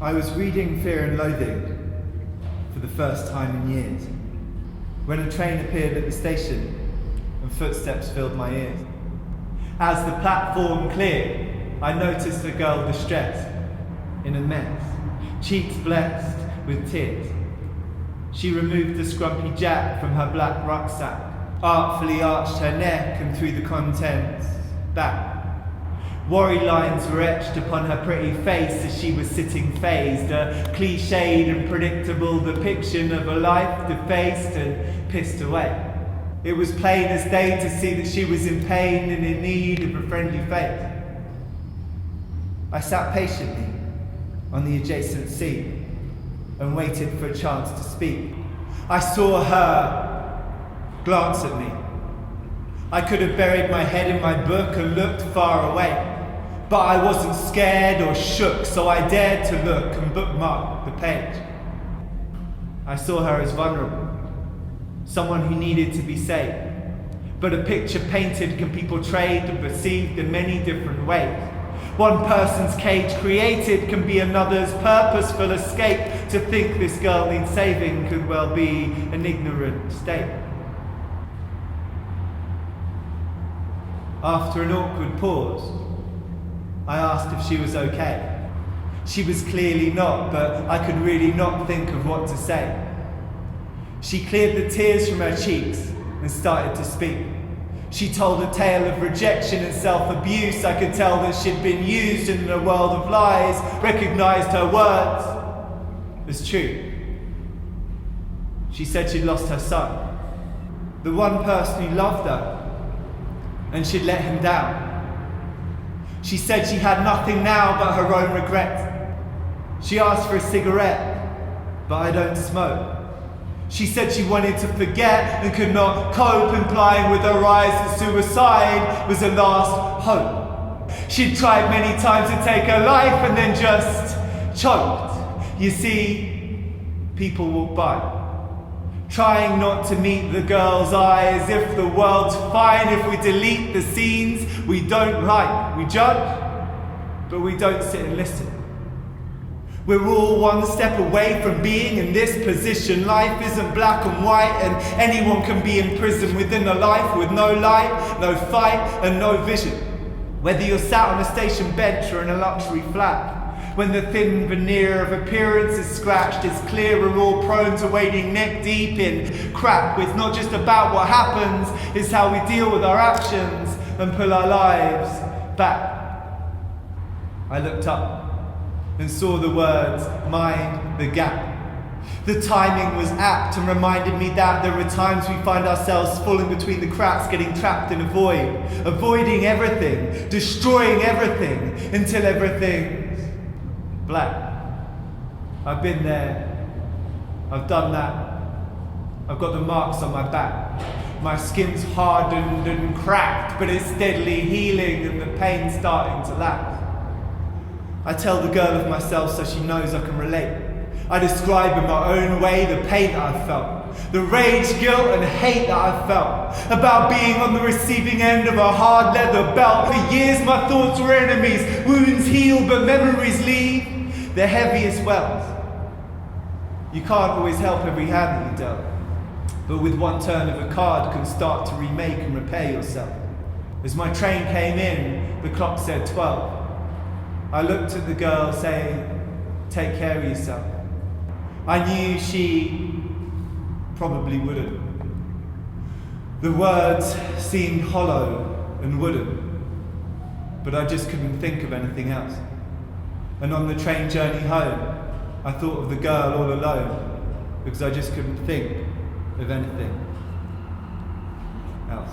I was reading Fear and Loathing for the first time in years, when a train appeared at the station and footsteps filled my ears. As the platform cleared, I noticed a girl distressed, in a mess, cheeks blessed with tears. She removed the scrumpy jack from her black rucksack, artfully arched her neck and threw the contents back. Worry lines were etched upon her pretty face as she was sitting phased, a cliched and predictable depiction of a life defaced and pissed away. It was plain as day to see that she was in pain and in need of a friendly face. I sat patiently on the adjacent seat and waited for a chance to speak. I saw her glance at me. I could have buried my head in my book and looked far away, but I wasn't scared or shook, so I dared to look and bookmark the page. I saw her as vulnerable, someone who needed to be saved. But a picture painted can be portrayed and perceived in many different ways. One person's cage created can be another's purposeful escape. To think this girl needs saving could well be an ignorant mistake. After an awkward pause, I asked if she was okay. She was clearly not, but I could really not think of what to say. She cleared the tears from her cheeks and started to speak. She told a tale of rejection and self-abuse. I could tell that she'd been used in a world of lies, recognized her words as true. She said she'd lost her son, the one person who loved her, and she'd let him down. She said she had nothing now but her own regret. She asked for a cigarette, but I don't smoke. She said she wanted to forget and could not cope, implying with her eyes that suicide was a last hope. She'd tried many times to take her life and then just choked. You see, people walk by, trying not to meet the girl's eyes. If the world's fine, if we delete the scenes we don't like. We judge, but we don't sit and listen. We're all one step away from being in this position. Life isn't black and white, and anyone can be imprisoned within a life with no light, no fight, and no vision. Whether you're sat on a station bench or in a luxury flat, when the thin veneer of appearance is scratched, it's clear we're all prone to wading neck deep in crap. It's not just about what happens, it's how we deal with our actions and pull our lives back. I looked up and saw the words, "Mind the gap." The timing was apt and reminded me that there are times we find ourselves falling between the cracks, getting trapped in a void, avoiding everything, destroying everything until everything's black. I've been there. I've done that. I've got the marks on my back. My skin's hardened and cracked, but it's steadily healing and the pain's starting to lapse. I tell the girl of myself so she knows I can relate. I describe in my own way the pain that I felt, the rage, guilt and hate that I felt, about being on the receiving end of a hard leather belt. For years my thoughts were enemies, wounds heal but memories leave their heaviest wells. You can't always help every hand that you dealt, but with one turn of a card can start to remake and repair yourself. As my train came in, the clock said 12. I looked at the girl saying, "Take care of yourself." I knew she probably wouldn't. The words seemed hollow and wooden, but I just couldn't think of anything else. And on the train journey home, I thought of the girl all alone, because I just couldn't think of anything else.